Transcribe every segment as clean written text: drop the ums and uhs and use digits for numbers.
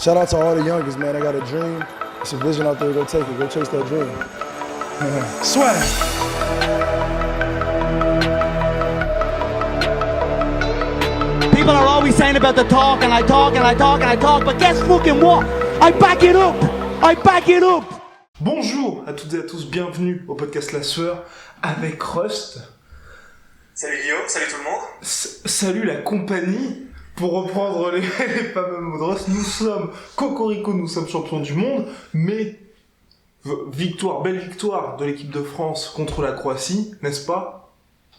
Shout out to all the youngest, man. I got a dream. It's a vision out there. Go take it. Go chase that dream. Swag. People are always saying about the talk, and I talk, and I talk, and I talk, but guess fucking what? I back it up! I back it up! Bonjour à toutes et à tous, bienvenue au podcast La Sueur avec Rust. Salut Guillaume, salut tout le monde. Salut la compagnie. Pour reprendre les fameux mots de Rust, nous sommes Cocorico, nous sommes champions du monde, mais belle victoire de l'équipe de France contre la Croatie, n'est-ce pas?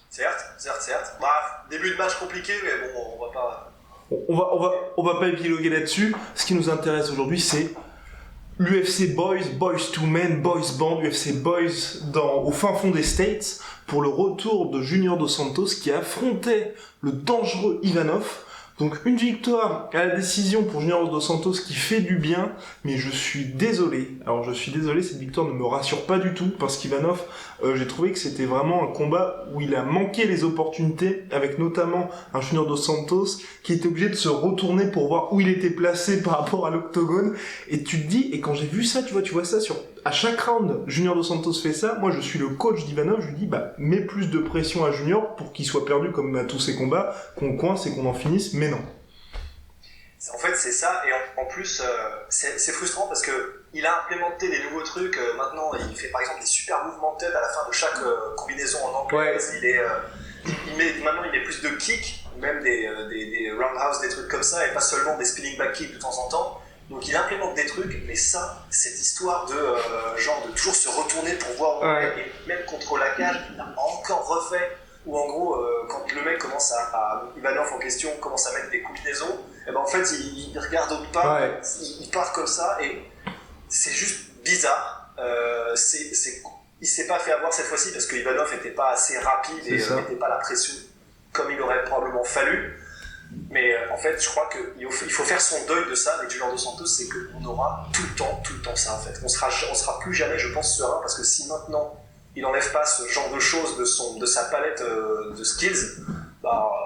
Certes. Bah, début de match compliqué, mais bon, on va pas... On va pas épiloguer là-dessus. Ce qui nous intéresse aujourd'hui, c'est l'UFC Boys to Men, Boys Band, UFC Boys au fin fond des States, pour le retour de Junior Dos Santos qui affrontait le dangereux Ivanov. Donc une victoire à la décision pour Junior Dos Santos qui fait du bien, mais je suis désolé. Alors je suis désolé, cette victoire ne me rassure pas du tout, parce qu'Ivanov, j'ai trouvé que c'était vraiment un combat où il a manqué les opportunités, avec notamment un Junior Dos Santos qui était obligé de se retourner pour voir où il était placé par rapport à l'octogone. Et tu te dis, et quand j'ai vu ça, tu vois ça à chaque round, Junior Dos Santos fait ça. Moi, je suis le coach d'Ivanov, je lui dis, mets plus de pression à Junior pour qu'il soit perdu comme à tous ses combats, qu'on coince et qu'on en finisse, mais non. En fait, c'est ça, et en plus, c'est frustrant parce que il a implémenté des nouveaux trucs. Maintenant, il fait par exemple des super mouvements de tête à la fin de chaque combinaison en anglaise. Ouais. Maintenant, il met plus de kicks, même des roundhouse, des trucs comme ça, et pas seulement des spinning back kicks de temps en temps. Donc il implémente des trucs, mais ça, cette histoire de toujours se retourner pour voir où on est, et même contre la cage, il a encore refait, où en gros, quand le mec commence Ivanov en question commence à mettre des combinaisons, et ben en fait il regarde autre part, il part comme ça, et c'est juste bizarre. Il s'est pas fait avoir cette fois-ci parce que Ivanov était pas assez rapide et mettait pas la pression comme il aurait probablement fallu. Mais en fait, je crois qu'il faut faire son deuil de ça avec Junior Dos Santos, c'est qu'on aura tout le temps ça en fait. On sera plus jamais, je pense, serein, parce que si maintenant il n'enlève pas ce genre de choses de sa palette de skills,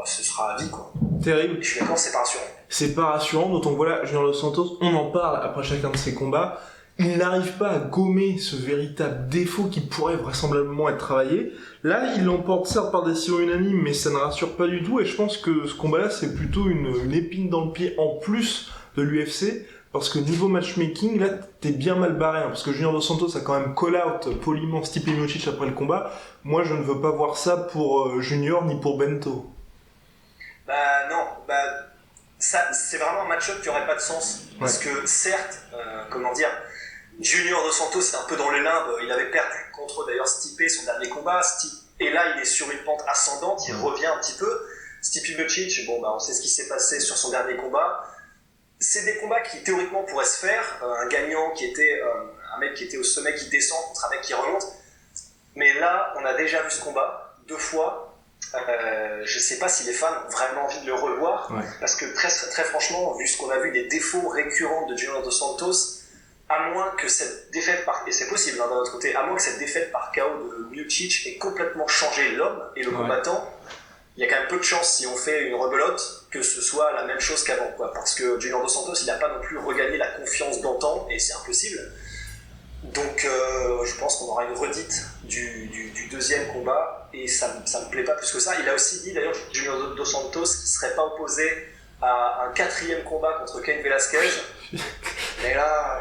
ce sera à vie quoi. Terrible. Et je suis d'accord, c'est pas rassurant. C'est pas rassurant, d'autant que voilà, Junior Dos Santos, on en parle après chacun de ses combats. Il n'arrive pas à gommer ce véritable défaut qui pourrait vraisemblablement être travaillé. Là, il l'emporte certes par décision unanime, mais ça ne rassure pas du tout, et je pense que ce combat-là, c'est plutôt une épine dans le pied en plus de l'UFC, parce que niveau matchmaking, là, t'es bien mal barré, parce que Junior Dos Santos a quand même call-out poliment Stipe Miocic après le combat. Moi, je ne veux pas voir ça pour Junior ni pour Bento. Ça, c'est vraiment un match-up qui aurait pas de sens, parce que certes, Junior Dos Santos est un peu dans les limbes, il avait perdu contre d'ailleurs Stipe son dernier combat, et là il est sur une pente ascendante, il revient un petit peu. Stipe Miocic, on sait ce qui s'est passé sur son dernier combat. C'est des combats qui théoriquement pourraient se faire, un gagnant qui était un mec qui était au sommet qui descend contre un mec qui remonte. Mais là, on a déjà vu ce combat 2 fois. Je sais pas si les fans ont vraiment envie de le revoir, parce que très, très franchement, vu ce qu'on a vu des défauts récurrents de Junior Dos Santos, à moins que cette défaite et c'est possible d'un autre côté, à moins que cette défaite par KO de Miocic ait complètement changé l'homme et le combattant, il y a quand même peu de chance, si on fait une rebelote, que ce soit la même chose qu'avant, quoi. Parce que Junior Dos Santos, il n'a pas non plus regagné la confiance d'antan, et c'est impossible. Donc je pense qu'on aura une redite du deuxième combat, et ça me plaît pas plus que ça. Il a aussi dit d'ailleurs, Junior Dos Santos, qu'il serait pas opposé à un 4e combat contre Cain Velasquez. Mais là...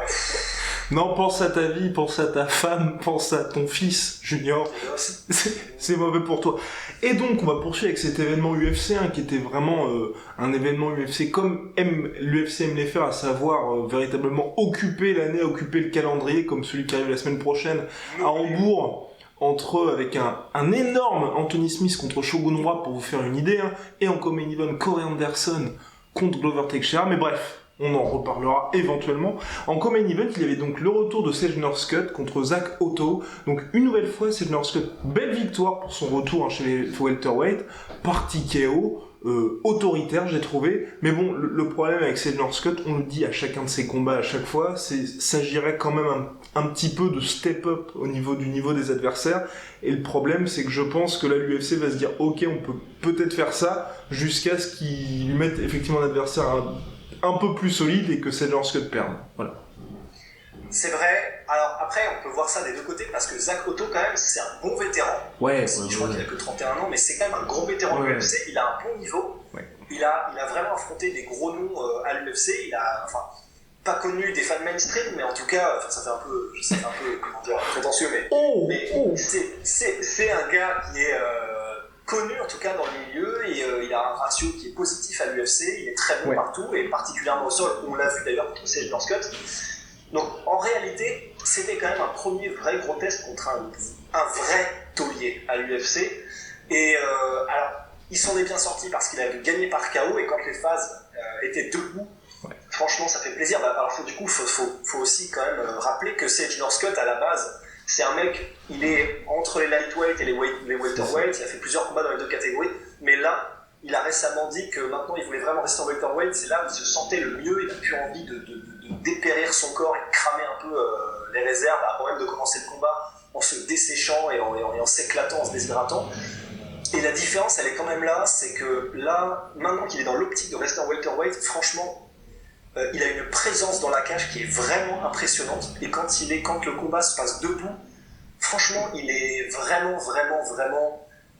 Non, pense à ta vie, pense à ta femme, pense à ton fils, Junior. C'est mauvais pour toi. Et donc, on va poursuivre avec cet événement UFC, qui était vraiment un événement UFC comme l'UFC aime les faire, à savoir véritablement occuper l'année, occuper le calendrier, comme celui qui arrive la semaine prochaine à Hambourg, avec un énorme Anthony Smith contre Shogun Rua, pour vous faire une idée, et en co-main event, Corey Anderson contre Glover Teixeira, mais bref, on en reparlera éventuellement. En co-main event, il y avait donc le retour de Sage Northcutt contre Zach Otto. Donc une nouvelle fois, Sage Northcutt, belle victoire pour son retour chez les welterweight, par TKO, autoritaire j'ai trouvé. Mais bon, le problème avec Sage Northcutt, on le dit à chacun de ses combats à chaque fois, s'agirait quand même un petit peu de step up au niveau des adversaires. Et le problème, c'est que je pense que là, l'UFC va se dire, ok, on peut peut-être faire ça, jusqu'à ce qu'ils lui mettent effectivement un adversaire un peu plus solide et que Cedric Scott perde. Voilà. C'est vrai. Alors après, on peut voir ça des deux côtés parce que Zach Otto, quand même, c'est un bon vétéran. Ouais, Je crois qu'il a que 31 ans, mais c'est quand même un gros vétéran de l'UFC. Il a un bon niveau. Ouais. Il a vraiment affronté des gros noms à l'UFC. Il a, pas connu des fans mainstream, mais en tout cas, ça fait un peu, comment dire, prétentieux, mais c'est un gars qui est connu en tout cas dans le milieu et il a un ratio qui est positif à l'UFC. Il est très bon partout et particulièrement au sol. On l'a vu d'ailleurs contre Cedric Scott. Donc en réalité, c'était quand même un premier vrai gros test contre un vrai taulier à l'UFC. Et alors, il s'en est bien sorti parce qu'il a gagné par KO et quand les phases étaient debout, franchement, ça fait plaisir. Alors faut aussi quand même rappeler que Cedric Scott à la base, c'est un mec, il est entre les lightweight et les welterweight. Il a fait plusieurs combats dans les deux catégories, mais là, il a récemment dit que maintenant il voulait vraiment rester en welterweight. C'est là où il se sentait le mieux. Il a plus envie de dépérir son corps et de cramer un peu les réserves avant même de commencer le combat en se desséchant et en s'éclatant, en se déshydratant. Et la différence, elle est quand même là, c'est que là, maintenant qu'il est dans l'optique de rester en welterweight, franchement, il a une présence dans la cage qui est vraiment impressionnante. Et quand le combat se passe debout, franchement, il est vraiment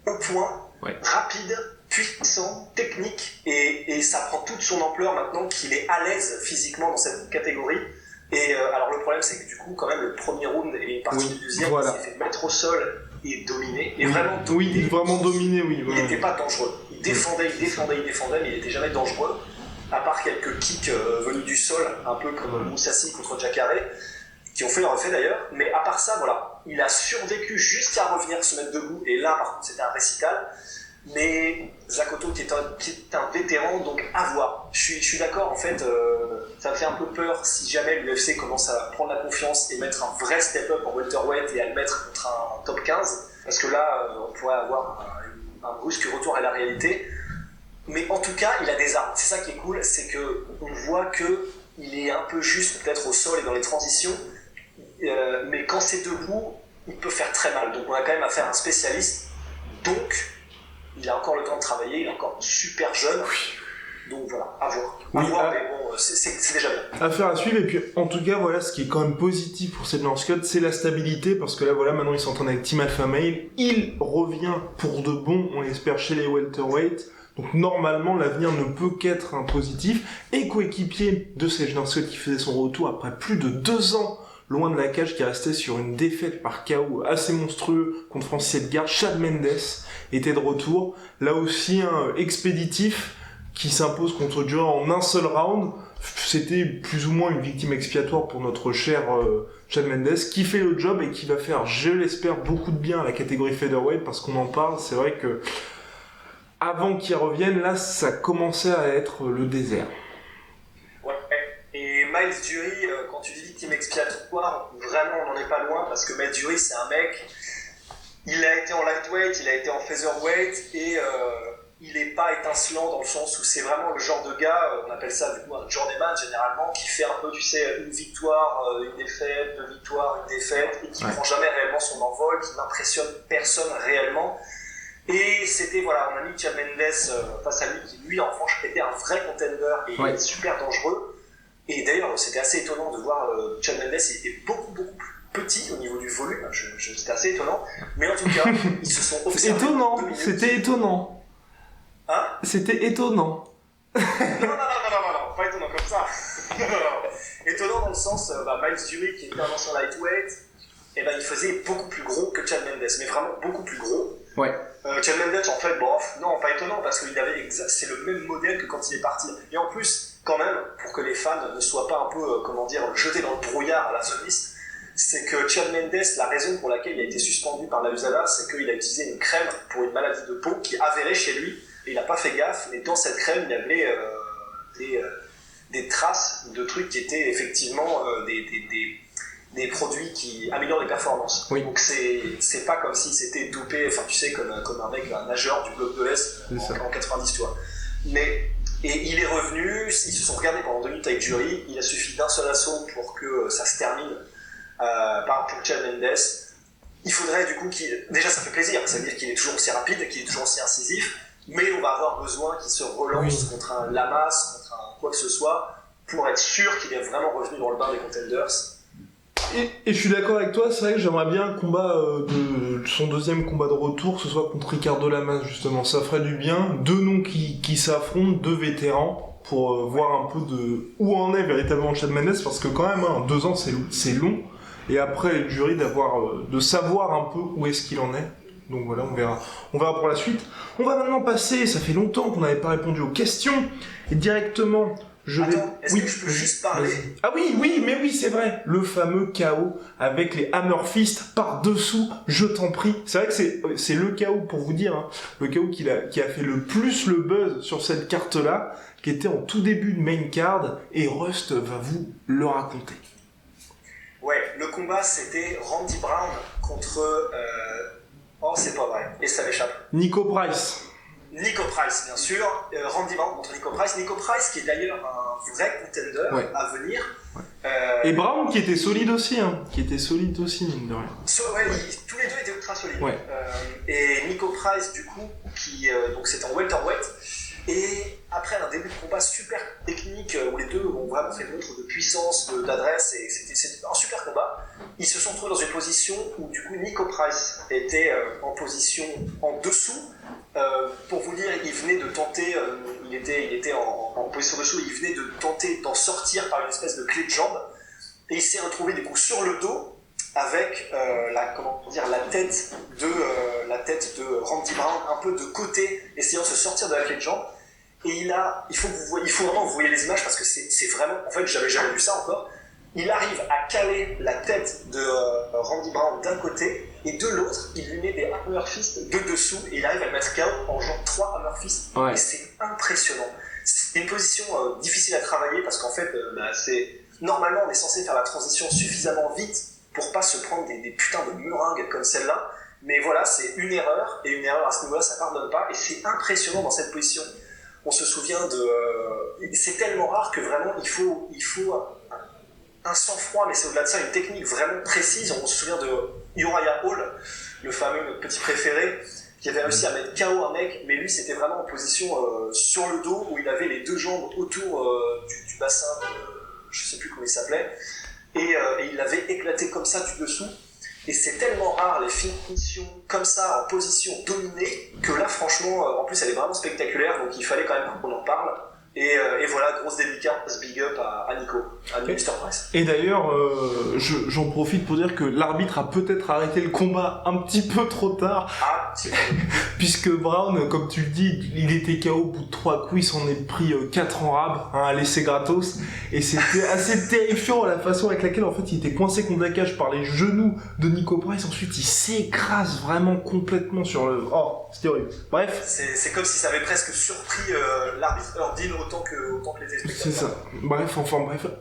au point, rapide, puissant, technique, et ça prend toute son ampleur maintenant qu'il est à l'aise physiquement dans cette catégorie. Et alors le problème, c'est que du coup, quand même, le premier round et une partie du deuxième, il s'est fait mettre au sol et dominer. Et vraiment dominer. Il n'était pas dangereux. Il défendait, mais il n'était jamais dangereux. À part quelques kicks venus du sol, un peu comme Moussassi contre Jacare, qui ont fait leur effet d'ailleurs. Mais à part ça, voilà, il a survécu jusqu'à revenir se mettre debout. Et là, par contre, c'était un récital. Mais Zach Otto qui est un vétéran, donc à voir. Je suis d'accord, en fait, ça me fait un peu peur si jamais l'UFC commence à prendre la confiance et mettre un vrai step-up en welterweight et à le mettre contre un top 15, parce que là, on pourrait avoir un brusque retour à la réalité. Mais en tout cas, il a des armes. C'est ça qui est cool, c'est qu'on voit qu'il est un peu juste peut-être au sol et dans les transitions, mais quand c'est debout, il peut faire très mal. Donc on a quand même affaire à un spécialiste. Donc, il a encore le temps de travailler, il est encore super jeune. Donc voilà, à voir. Mais bon, c'est déjà bien. Affaire à suivre, et puis en tout cas, voilà, ce qui est quand même positif pour Cedric Scott, c'est la stabilité, parce que là, voilà, maintenant il s'entraîne avec Team Alpha Male, il revient pour de bon, on l'espère, chez les welterweight. Donc normalement, l'avenir ne peut qu'être un positif. Et coéquipier de Cedric Scott qui faisait son retour après plus de 2 ans loin de la cage, qui restait sur une défaite par KO assez monstrueux contre Francis Edgar, Chad Mendes était de retour. Là aussi, un expéditif qui s'impose contre Joe en un seul round. C'était plus ou moins une victime expiatoire pour notre cher Chad Mendes, qui fait le job et qui va faire, je l'espère, beaucoup de bien à la catégorie featherweight, parce qu'on en parle, c'est vrai que avant qu'il revienne, là, ça commençait à être le désert. Ouais. Et Miles Jury, quand tu dis victime expiatoire, vraiment on n'en est pas loin, parce que Miles Jury, c'est un mec, il a été en lightweight, il a été en featherweight, et il n'est pas étincelant dans le sens où c'est vraiment le genre de gars, on appelle ça du coup un journeyman généralement, qui fait un peu, tu sais, une victoire, une défaite, 2 victoires, une défaite, et qui prend jamais réellement son envol, qui n'impressionne personne réellement. Et c'était, voilà, on a mis Chad Mendes face à lui, qui lui en revanche était un vrai contender et il est super dangereux. Et d'ailleurs, c'était assez étonnant de voir Chad Mendes, il était beaucoup plus petit au niveau du volume, c'était assez étonnant. Mais en tout cas, ils se sont observés. C'était étonnant. Hein? C'était étonnant. Non, pas étonnant comme ça. Étonnant dans le sens, Miles Jury, qui était un ancien lightweight, et il faisait beaucoup plus gros que Chad Mendes, mais vraiment beaucoup plus gros. Ouais. Chad Mendes, en fait, non, pas étonnant, parce qu'il avait c'est le même modèle que quand il est parti. Et en plus, quand même, pour que les fans ne soient pas un peu, jetés dans le brouillard à la soliste, c'est que Chad Mendes, la raison pour laquelle il a été suspendu par la USADA, c'est qu'il a utilisé une crème pour une maladie de peau qui avérait chez lui, et il n'a pas fait gaffe, mais dans cette crème, il y avait des traces de trucs qui étaient effectivement des produits qui améliorent les performances. Oui. Donc c'est pas comme si c'était dopé, enfin tu sais, comme un mec, un nageur du bloc de l'Est en 90, tu vois. Et il est revenu, ils se sont regardés pendant 2 minutes avec Jury, il a suffi d'un seul assaut pour que ça se termine pour Chad Mendes. Il faudrait du coup déjà ça fait plaisir, ça veut dire qu'il est toujours aussi rapide, qu'il est toujours aussi incisif, mais on va avoir besoin qu'il se relance contre un Lamas, contre un quoi que ce soit pour être sûr qu'il est vraiment revenu dans le bain des contenders. Et je suis d'accord avec toi, c'est vrai que j'aimerais bien un combat de son deuxième combat de retour, que ce soit contre Ricardo Lamas justement, ça ferait du bien. Deux noms qui s'affrontent, deux vétérans, pour voir un peu de où en est véritablement Chad Mendes, parce que quand même, 2 ans c'est long, et après le jury de savoir un peu où est-ce qu'il en est. Donc voilà, on verra pour la suite. On va maintenant passer, ça fait longtemps qu'on n'avait pas répondu aux questions, et directement... Est-ce que je peux juste parler? Ah oui, c'est vrai. Le fameux KO avec les Hammer Fist par-dessous, je t'en prie. C'est vrai que c'est le KO, pour vous dire, hein, le KO qui a fait le plus le buzz sur cette carte-là, qui était en tout début de main card, et Rust va vous le raconter. Ouais, le combat c'était Randy Brown contre... Oh, c'est pas vrai, et ça m'échappe. Nico Price, bien sûr. Randy Brown contre Nico Price. Nico Price qui est d'ailleurs un vrai contender à venir. Ouais. Et Brown qui était solide aussi, mine de rien. Tous les deux étaient ultra solides. Ouais. Et Nico Price, du coup, donc c'est en welterweight. Et après un début de combat super technique où les deux ont vraiment fait montre de puissance, d'adresse, et c'était un super combat, ils se sont trouvés dans une position où du coup Nico Price était en position en dessous. Pour vous dire, il venait de tenter, il était en position dessous, il venait de tenter d'en sortir par une espèce de clé de jambe, et il s'est retrouvé du coup sur le dos avec la tête de Randy Brown un peu de côté, essayant de se sortir de la clé de jambe. Et il faut vraiment que vous voyez les images parce que c'est vraiment, en fait j'avais jamais vu ça encore. Il arrive à caler la tête de Randy Brown d'un côté, et de l'autre il lui met des hammer fists de dessous, et il arrive à le mettre KO en genre 3 hammer fists. Ouais. Et c'est impressionnant. C'est une position difficile à travailler parce qu'en fait normalement on est censé faire la transition suffisamment vite pour pas se prendre des putains de meringues comme celle-là, mais voilà, c'est une erreur, et une erreur à ce niveau-là ça pardonne pas, et c'est impressionnant dans cette position. On se souvient c'est tellement rare que vraiment il faut un sang-froid, mais c'est au-delà de ça une technique vraiment précise. On se souvient de Uriah Hall, le fameux petit préféré, qui avait réussi à mettre KO un mec, mais lui c'était vraiment en position sur le dos, où il avait les 2 jambes autour du bassin, je sais plus comment il s'appelait, et il l'avait éclaté comme ça du dessous. Et c'est tellement rare les finitions comme ça en position dominée que là franchement en plus elle est vraiment spectaculaire, donc il fallait quand même qu'on en parle. Et voilà, grosse dédicace, big up à Nico, à Mr. Price. Et d'ailleurs, j'en profite pour dire que l'arbitre a peut-être arrêté le combat un petit peu trop tard. Puisque Brown, comme tu le dis, il était KO au bout de 3 coups, il s'en est pris 4 en rab, à laisser gratos. Et c'était assez terrifiant la façon avec laquelle en fait il était coincé contre la cage par les genoux de Nico Price. Ensuite il s'écrase vraiment complètement sur le... Oh, c'était horrible. Bref. C'est comme si ça avait presque surpris l'arbitre Erdil autant que les téléspectateurs. C'est ça. Bref,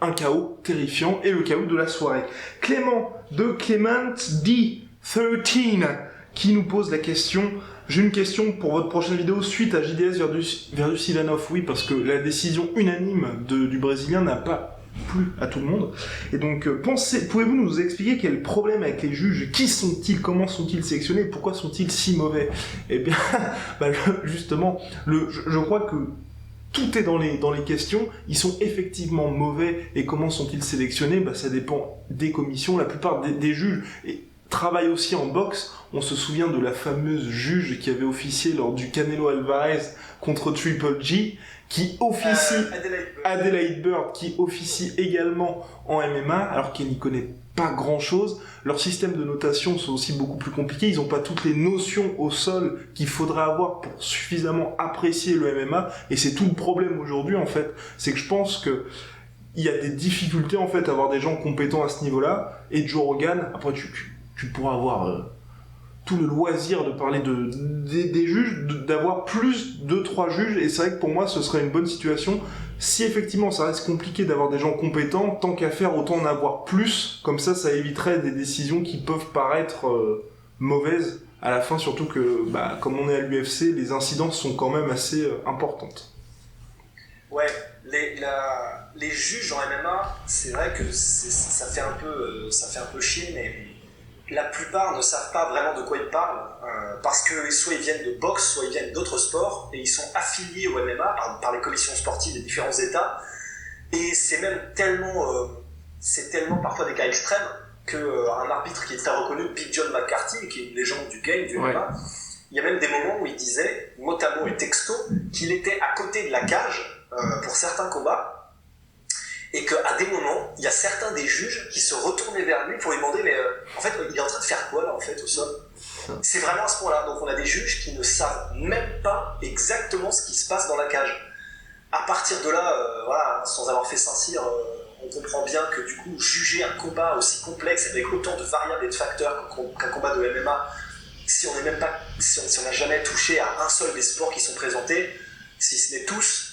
un KO terrifiant, et le KO de la soirée. Clément de Clement D13 qui nous pose la question. J'ai une question pour votre prochaine vidéo suite à JDS versus Ivanov. Oui, parce que la décision unanime du Brésilien n'a pas plu à tout le monde. Et donc, pouvez-vous nous expliquer quel est le problème avec les juges? Qui sont-ils? Comment sont-ils sélectionnés? Pourquoi sont-ils si mauvais? Eh bien, justement, je crois que tout est dans les questions. Ils sont effectivement mauvais, et comment sont-ils sélectionnés? Ça dépend des commissions. La plupart des juges travaillent aussi en boxe. On se souvient de la fameuse juge qui avait officié lors du Canelo Alvarez contre Triple G, qui officie Adelaide Bird, qui officie également en MMA, alors qu'elle n'y connaît pas grand-chose. Leurs systèmes de notation sont aussi beaucoup plus compliqués. Ils n'ont pas toutes les notions au sol qu'il faudrait avoir pour suffisamment apprécier le MMA. Et c'est tout le problème aujourd'hui, en fait. C'est que je pense que il y a des difficultés, en fait, à avoir des gens compétents à ce niveau-là. Et Joe Rogan, après, tu pourras avoir tout le loisir de parler des juges, d'avoir plus de 3 juges. Et c'est vrai que pour moi, ce serait une bonne situation. Si effectivement ça reste compliqué d'avoir des gens compétents, tant qu'à faire, autant en avoir plus. Comme ça éviterait des décisions qui peuvent paraître mauvaises à la fin, surtout que, comme on est à l'UFC, les incidences sont quand même assez importantes. Ouais, les juges en MMA, c'est vrai que ça fait un peu chier, mais la plupart ne savent pas vraiment de quoi ils parlent, parce que soit ils viennent de boxe, soit ils viennent d'autres sports, et ils sont affiliés au MMA par les commissions sportives des différents États, et c'est même tellement parfois des cas extrêmes qu'un arbitre qui est très reconnu, Big John McCarthy, qui est une légende du game, du MMA, il y a même des moments où il disait, mot à mot et texto, qu'il était à côté de la cage pour certains combats, et qu'à des moments, il y a certains des juges qui se retournaient vers lui pour lui demander mais en fait, il est en train de faire quoi là en fait au sol ? C'est vraiment à ce point-là. Donc on a des juges qui ne savent même pas exactement ce qui se passe dans la cage. À partir de là, voilà, sans avoir fait Saint-Cyr, on comprend bien que du coup, juger un combat aussi complexe avec autant de variables et de facteurs qu'un combat de MMA, si on n'a jamais touché à un seul des sports qui sont présentés, si ce n'est tous,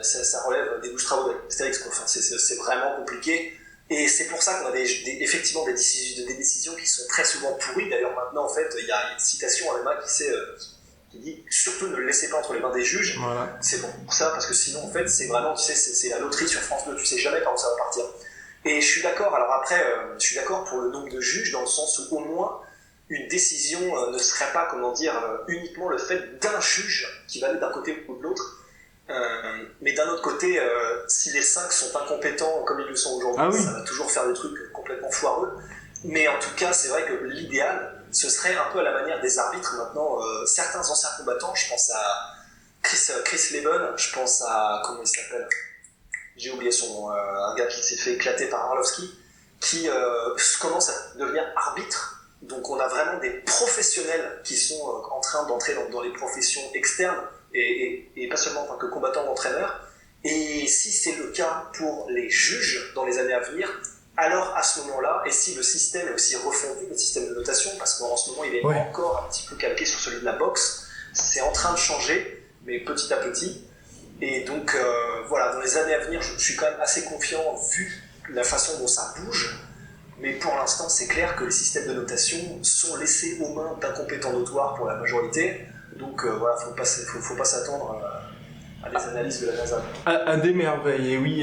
ça relève des douches travaux d'Astérix, quoi. Enfin, c'est vraiment compliqué. Et c'est pour ça qu'on a effectivement des décisions qui sont très souvent pourries. D'ailleurs, maintenant, en fait, il y a une citation à MMA qui dit « Surtout ne le laissez pas entre les mains des juges ». Voilà. C'est bon pour ça, parce que sinon, en fait, c'est vraiment, tu sais, c'est la loterie sur France 2. Tu sais jamais par où ça va partir. Et je suis d'accord. Alors après, je suis d'accord pour le nombre de juges, dans le sens où au moins, une décision ne serait pas, uniquement le fait d'un juge qui va aller d'un côté ou de l'autre. Mais d'un autre côté, si les 5 sont incompétents comme ils le sont aujourd'hui, ça va toujours faire des trucs complètement foireux. Mais en tout cas, c'est vrai que l'idéal, ce serait un peu à la manière des arbitres maintenant. Certains anciens combattants, je pense à Chris Leben, je pense à, comment il s'appelle ? J'ai oublié son nom, un gars qui s'est fait éclater par Arlovski, qui commence à devenir arbitre. Donc on a vraiment des professionnels qui sont en train d'entrer dans les professions externes, et pas seulement en tant que combattant ou entraîneur. Et si c'est le cas pour les juges dans les années à venir, alors à ce moment-là, et si le système est aussi refondu, le système de notation, parce qu'en ce moment il est encore un petit peu calqué sur celui de la boxe, c'est en train de changer, mais petit à petit. Et donc voilà, dans les années à venir, je suis quand même assez confiant vu la façon dont ça bouge. Mais pour l'instant, c'est clair que les systèmes de notation sont laissés aux mains d'incompétents notoires pour la majorité. Donc voilà, faut pas s'attendre à des analyses de la NASA. À des merveilles, et oui,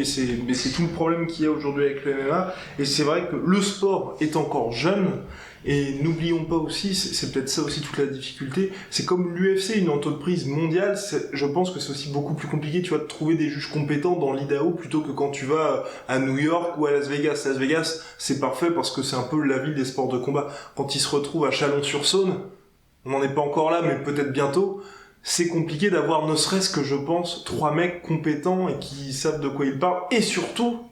mais c'est tout le problème qu'il y a aujourd'hui avec le MMA. Et c'est vrai que le sport est encore jeune. Et n'oublions pas aussi, c'est peut-être ça aussi toute la difficulté, c'est comme l'UFC, une entreprise mondiale, je pense que c'est aussi beaucoup plus compliqué, tu vois, de trouver des juges compétents dans l'Idaho plutôt que quand tu vas à New York ou à Las Vegas. Las Vegas, c'est parfait parce que c'est un peu la ville des sports de combat. Quand ils se retrouvent à Chalon-sur-Saône, on n'en est pas encore là, mais peut-être bientôt, c'est compliqué d'avoir ne serait-ce que, je pense, 3 mecs compétents et qui savent de quoi ils parlent, et surtout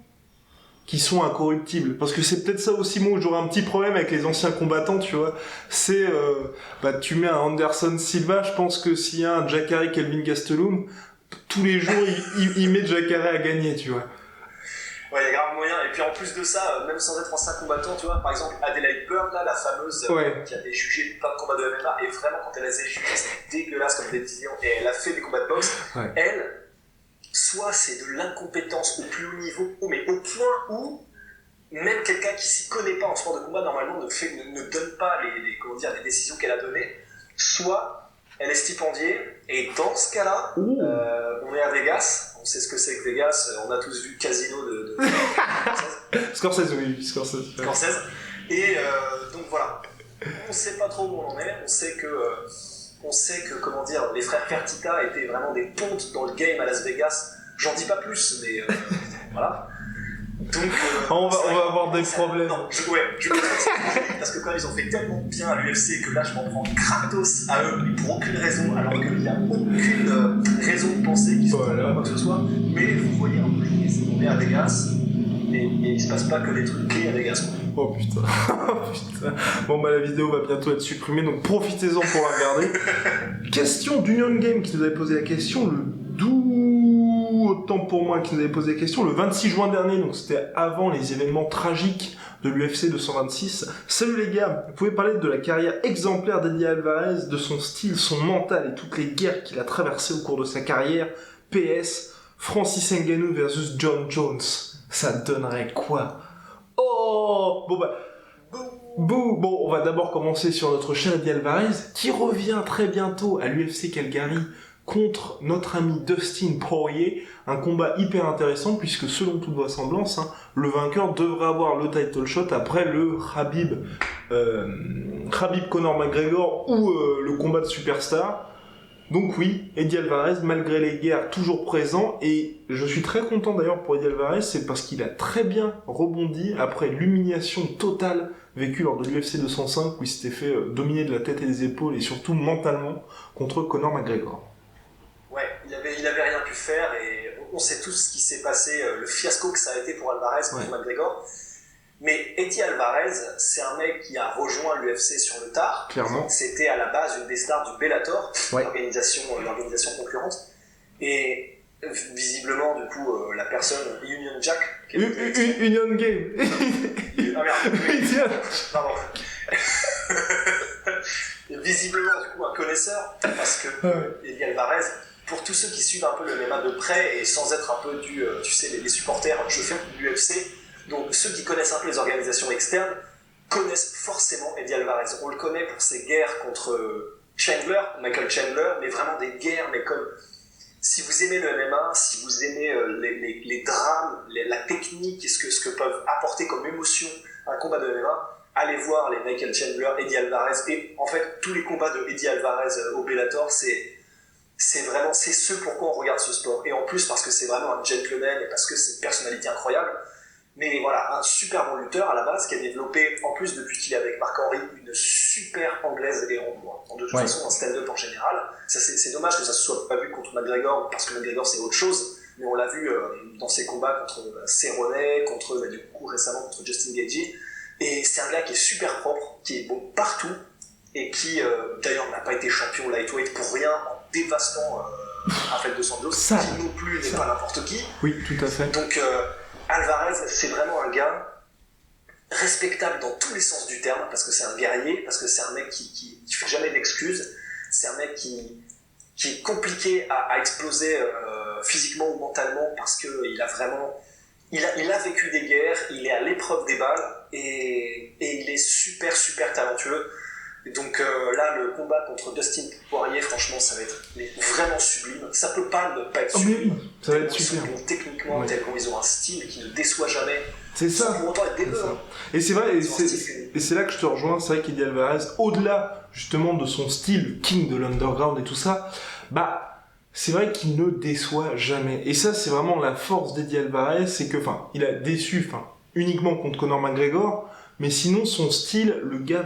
qui sont incorruptibles. Parce que c'est peut-être ça aussi, moi, où j'aurais un petit problème avec les anciens combattants, tu vois. C'est, tu mets un Anderson Silva, je pense que s'il y a un Jacare Kelvin Gastelum, tous les jours, il met Jacare à gagner, tu vois. Ouais, il y a grave moyen. Et puis en plus de ça, même sans être ancien combattant, tu vois, par exemple, Adelaide Byrd, là, la fameuse, qui avait jugé plein de combats de MMA, et vraiment, quand elle a jugé, c'était dégueulasse comme décision, et elle a fait des combats de boxe, elle, soit c'est de l'incompétence au plus haut niveau, mais au point où même quelqu'un qui s'y connaît pas en sport de combat normalement ne donne pas les décisions qu'elle a données, soit elle est stipendiée, et dans ce cas-là, on est à Vegas, on sait ce que c'est que Vegas, on a tous vu Casino de Scorsese, oui, Scorsese. Et donc voilà, on sait pas trop où on en est, on sait que, comment dire, les frères Fertitta étaient vraiment des pontes dans le game à Las Vegas. J'en dis pas plus, mais voilà. Donc, on va avoir des problèmes. Non, je parce que quand ils ont fait tellement bien à l'UFC que là je m'en prends gratos à eux, et pour aucune raison, alors qu'il n'y a aucune raison de penser qu'ils sont quoi que ce soit. Mais vous voyez un peu, on est à Vegas, et il se passe pas que des trucs clés à Vegas, quoi. Oh putain, putain. Bon la vidéo va bientôt être supprimée, donc profitez-en pour la regarder. Question d'Union Game qui nous avait posé la question autant pour moi qui nous avait posé la question, le 26 juin dernier, donc c'était avant les événements tragiques de l'UFC 226. Salut les gars, vous pouvez parler de la carrière exemplaire d'Eddie Alvarez, de son style, son mental et toutes les guerres qu'il a traversées au cours de sa carrière. PS, Francis Ngannou versus John Jones. Ça donnerait quoi? Oh, bon, on va d'abord commencer sur notre cher Eddie Alvarez, qui revient très bientôt à l'UFC Calgary contre notre ami Dustin Poirier, un combat hyper intéressant puisque selon toute vraisemblance, le vainqueur devrait avoir le title shot après le Khabib Conor McGregor ou le combat de superstar. Donc oui, Eddie Alvarez, malgré les guerres, toujours présent, et je suis très content d'ailleurs pour Eddie Alvarez, c'est parce qu'il a très bien rebondi après l'humiliation totale vécue lors de l'UFC 205, où il s'était fait dominer de la tête et des épaules, et surtout mentalement, contre Conor McGregor. Ouais, il avait rien pu faire, et on sait tous ce qui s'est passé, le fiasco que ça a été pour Alvarez contre McGregor. Mais Eddie Alvarez, c'est un mec qui a rejoint l'UFC sur le tard. Clairement. C'était à la base une des stars du Bellator, Ouais. l'organisation concurrente. Et visiblement, du coup, la personne, Union Jack... Union Game. Ah merde, pardon. Visiblement, du coup, un connaisseur, parce que Eddie Alvarez, pour tous ceux qui suivent un peu le MMA de près, et sans être un peu tu sais, les supporters chauffeurs de l'UFC, donc ceux qui connaissent un peu les organisations externes connaissent forcément Eddie Alvarez. On le connaît pour ses guerres contre Michael Chandler, mais vraiment des guerres, mais comme si vous aimez le MMA, si vous aimez les drames, la technique, ce que peuvent apporter comme émotion un combat de MMA, allez voir les Michael Chandler, Eddie Alvarez, et en fait tous les combats de Eddie Alvarez au Bellator, c'est ce pourquoi on regarde ce sport. Et en plus parce que c'est vraiment un gentleman et parce que c'est une personnalité incroyable. Mais voilà, un super bon lutteur à la base qui a développé, en plus depuis qu'il est avec Marc Henry, une super anglaise et de toute façon un stand-up en général. Ça, c'est dommage que ça se soit pas vu contre McGregor, parce que McGregor c'est autre chose, mais on l'a vu dans ses combats contre Cerrone, du coup récemment contre Justin Gaethje. Et c'est un gars qui est super propre, qui est bon partout, et qui d'ailleurs n'a pas été champion lightweight pour rien, en dévastant Rafael Dos Anjos, qui non plus n'est pas n'importe qui. Oui, tout à fait. Donc Alvarez, c'est vraiment un gars respectable dans tous les sens du terme, parce que c'est un guerrier, parce que c'est un mec qui fait jamais d'excuses, c'est un mec qui est compliqué à exploser physiquement ou mentalement, parce qu'il a vraiment... Il a vécu des guerres, il est à l'épreuve des balles, et il est super, super talentueux. Et donc là, le combat contre Dustin Poirier, franchement, ça va être vraiment sublime. Ça peut pas ne pas être sublime. Oui, ça va être super. Techniquement, tellement ils ont un style qui ne déçoit jamais. C'est ça. Pour autant être des beurs. Et c'est vrai, et c'est là que je te rejoins. C'est vrai qu'Eddie Alvarez, au-delà justement de son style king de l'underground et tout ça, c'est vrai qu'il ne déçoit jamais. Et ça, c'est vraiment la force d'Eddie Alvarez, c'est que, il a déçu, uniquement contre Conor McGregor, mais sinon, son style, le gars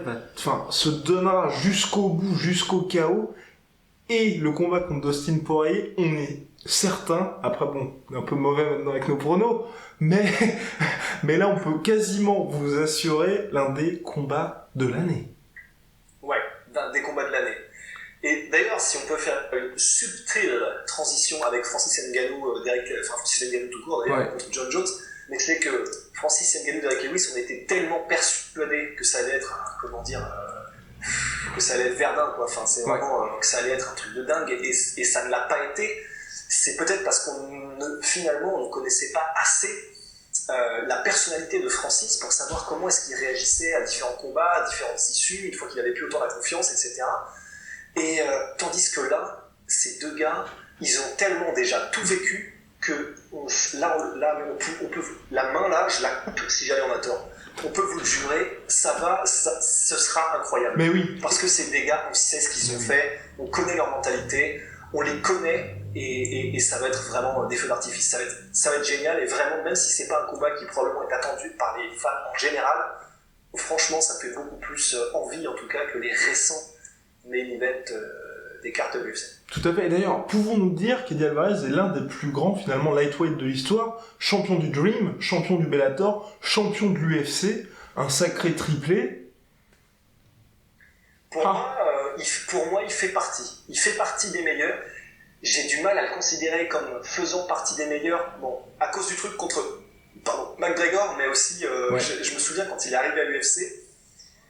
se donnera jusqu'au bout, jusqu'au chaos. Et le combat contre Dustin Poirier, on est certain, après un peu mauvais maintenant avec nos pronos, mais là, on peut quasiment vous assurer l'un des combats de l'année. Ouais, des combats de l'année. Et d'ailleurs, si on peut faire une subtile transition avec Francis Ngannou, Francis Ngannou tout court d'ailleurs, contre John Jones, mais c'est que Francis Ngannou, Derek Lewis, on était tellement persuadés que ça allait être, que ça allait être Verdun, quoi. Enfin, c'est vraiment que ça allait être un truc de dingue, et ça ne l'a pas été. C'est peut-être parce finalement, on ne connaissait pas assez la personnalité de Francis pour savoir comment est-ce qu'il réagissait à différents combats, à différentes issues, une fois qu'il avait plus autant la confiance, etc. Et tandis que là, ces deux gars, ils ont tellement déjà tout vécu que on peut, la main là, je la coupe si jamais on a tort. On peut vous le jurer, ce sera incroyable. Mais oui. Parce que ces deux gars, on sait ce qu'ils ont fait, on connaît leur mentalité, on les connaît, et ça va être vraiment des feux d'artifice. Ça va être génial, et vraiment, même si c'est pas un combat qui probablement est attendu par les fans en général, franchement, ça fait beaucoup plus envie en tout cas que les récents main event des cartes de l'UFC. Tout à fait. Et d'ailleurs, pouvons-nous dire qu'Eddie Alvarez est l'un des plus grands, finalement, lightweight de l'histoire, champion du Dream, champion du Bellator, champion de l'UFC, un sacré triplé. Pour moi, il fait partie. Il fait partie des meilleurs. J'ai du mal à le considérer comme faisant partie des meilleurs, à cause du truc contre McGregor, mais aussi, je me souviens quand il est arrivé à l'UFC,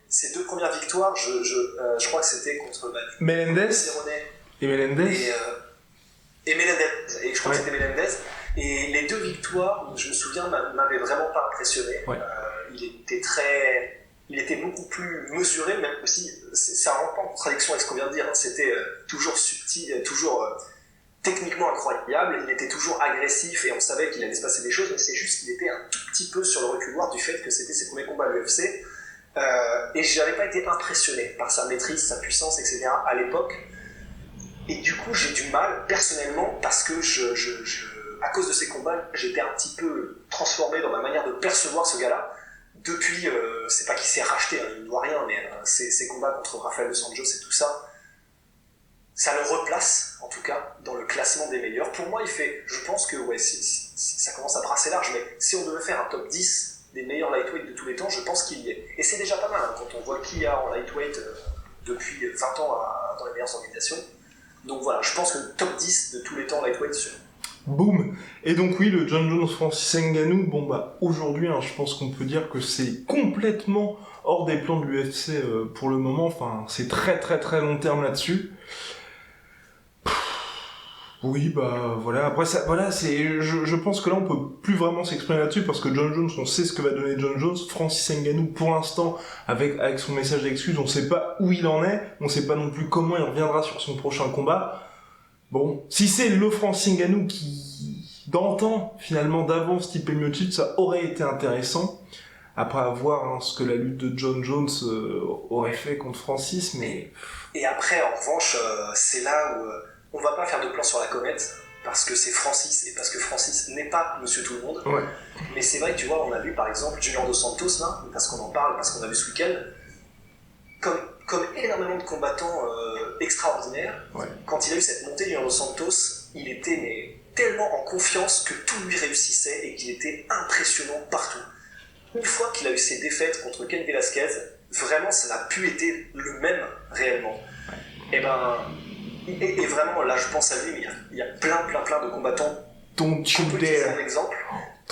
ses deux premières victoires, je crois que c'était contre Melendez et Melendez. Et Melendez. Et je crois que c'était Melendez. Et les deux victoires, je me souviens, m'avaient vraiment pas impressionné. Il était beaucoup plus mesuré, même aussi, ça rentre pas en contradiction avec ce qu'on vient de dire. C'était toujours subtil, toujours techniquement incroyable, il était toujours agressif et on savait qu'il allait se passer des choses, mais c'est juste qu'il était un tout petit peu sur le reculoir du fait que c'était ses premiers combats à l'UFC. Et je n'avais pas été impressionné par sa maîtrise, sa puissance, etc. à l'époque. Et du coup, j'ai du mal, personnellement, parce que à cause de ces combats, j'étais un petit peu transformé dans ma manière de percevoir ce gars-là. Depuis, c'est pas qu'il s'est racheté, hein, il ne doit rien, mais ces combats contre Rafael dos Anjos et tout ça, ça le replace, en tout cas, dans le classement des meilleurs. Pour moi, je pense que ouais, ça commence à brasser large, mais si on devait faire un top 10 des meilleurs lightweight de tous les temps, je pense qu'il y est. Et c'est déjà pas mal, hein, quand on voit qui y a en lightweight depuis 20 ans dans les meilleures organisations. Donc voilà, je pense que le top 10 de tous les temps lightweight sûr. Boum. Et donc oui, le John Jones Francis Ngannou, bon bah aujourd'hui, hein, je pense qu'on peut dire que c'est complètement hors des plans de l'UFC pour le moment. Enfin, c'est très très très long terme là-dessus. Oui, bah voilà. Après ça, voilà, je pense que là on peut plus vraiment s'exprimer là-dessus parce que John Jones, on sait ce que va donner John Jones. Francis Ngannou, pour l'instant, avec son message d'excuse, on sait pas où il en est, on sait pas non plus comment il reviendra sur son prochain combat. Bon, si c'est le Francis Ngannou qui d'antan finalement d'avance type Miocic, ça aurait été intéressant. Après avoir ce que la lutte de John Jones aurait fait contre Francis, mais et après en revanche, c'est là où on va pas faire de plan sur la comète, parce que c'est Francis, et parce que Francis n'est pas Monsieur Tout-le-Monde. ouais. Mais c'est vrai que tu vois, on a vu par exemple Junior Dos Santos, là, parce qu'on en parle, parce qu'on a vu ce week-end, comme énormément de combattants extraordinaires, Ouais. quand il a eu cette montée Junior Dos Santos, il était tellement en confiance que tout lui réussissait et qu'il était impressionnant partout. Une fois qu'il a eu ses défaites contre Ken Velasquez, vraiment ça n'a plus été le même réellement. Et Et vraiment, là, je pense à lui, mais il y a plein de combattants. Don't you On peut utiliser dare. un exemple.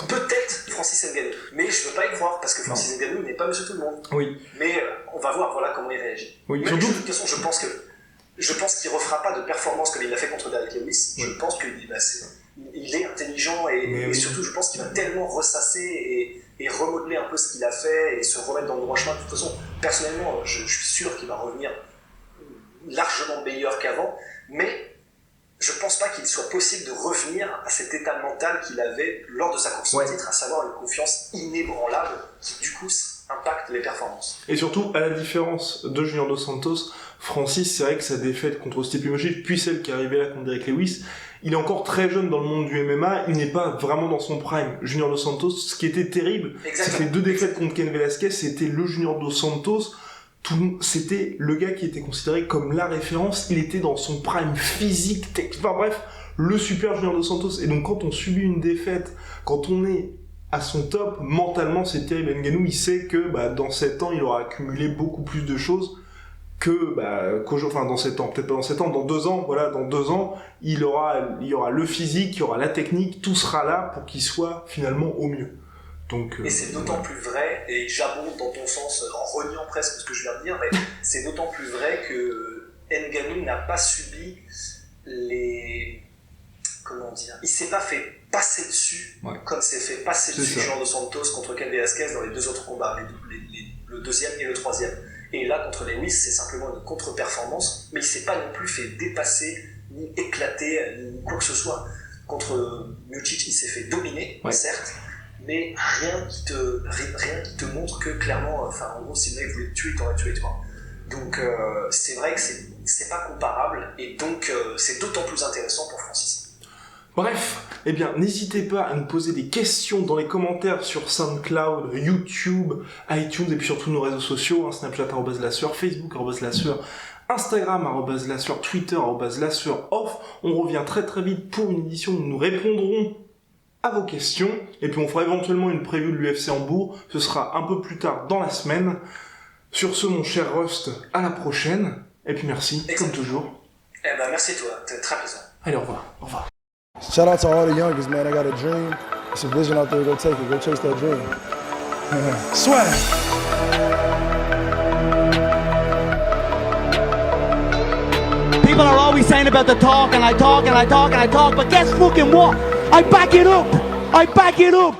Peut-être Francis Ngannou, mais je veux pas y croire parce que Francis Ngannou n'est pas Monsieur Tout-le-Monde. Oui. Mais on va voir, voilà comment il réagit. Oui, Même surtout. de toute façon, je pense qu'il refera pas de performance comme il l'a fait contre Derrick Lewis. Oui. Je pense qu'il il est intelligent et oui. surtout, je pense qu'il va tellement ressasser et remodeler un peu ce qu'il a fait et se remettre dans le droit chemin. De toute façon, personnellement, je suis sûr qu'il va revenir largement meilleur qu'avant, mais je pense pas qu'il soit possible de revenir à cet état mental qu'il avait lors de sa course au titre, à savoir une confiance inébranlable qui du coup impacte les performances. Et surtout, à la différence de Junior Dos Santos, Francis, c'est vrai que sa défaite contre Stipe Miocic, puis celle qui est arrivée là contre Derrick Lewis, il est encore très jeune dans le monde du MMA, il n'est pas vraiment dans son prime. Junior Dos Santos, ce qui était terrible, c'est que les 2 défaites contre Ken Velasquez, c'était le Junior Dos Santos, c'était le gars qui était considéré comme la référence, il était dans son prime physique, technique, enfin bref, le super Junior Dos Santos. Et donc quand on subit une défaite, quand on est à son top, mentalement c'est terrible. Ngannou, il sait que dans 7 ans, il aura accumulé beaucoup plus de choses que dans 7 ans, peut-être pas dans 7 ans, dans 2 ans, voilà, dans 2 ans, il y aura le physique, il y aura la technique, tout sera là pour qu'il soit finalement au mieux. Donc, et c'est d'autant plus vrai, et j'abonde dans ton sens en reniant presque ce que je viens de dire, mais c'est d'autant plus vrai que Ngannou n'a pas subi comment dire, il s'est pas fait passer dessus comme s'est fait passer dessus Junior Dos Santos contre Ken Velasquez dans les 2 autres combats, le deuxième et le troisième. Et là, contre Lewis, c'est simplement une contre-performance, mais il s'est pas non plus fait dépasser, ni éclater, ni quoi que ce soit. Contre Miocic, il s'est fait dominer, certes, mais rien qui te montre que clairement, en gros, si le mec voulait te tuer, il t'aurait tué toi. Donc c'est vrai que c'est pas comparable, et donc c'est d'autant plus intéressant pour Francis. Bref, eh bien, n'hésitez pas à nous poser des questions dans les commentaires sur SoundCloud, YouTube, iTunes, et puis sur tous nos réseaux sociaux, Snapchat @LaSueur, Facebook @LaSueur, Instagram @LaSueur, Twitter @LaSueur_off. On revient très très vite pour une édition où nous répondrons à vos questions, et puis on fera éventuellement une preview de l'UFC Hambourg, ce sera un peu plus tard dans la semaine. Sur ce, mon cher Rust, à la prochaine, et puis merci, comme toujours. Eh ben merci toi, c'était très plaisant. Allez, au revoir, au revoir. Shout out to all the youngest, man. I got a dream. It's a vision out there. Go take it. Go chase that dream. Swag. People are always saying about the talk, and I talk, and I talk, and I talk, but guess fucking what? I back it up! I back it up!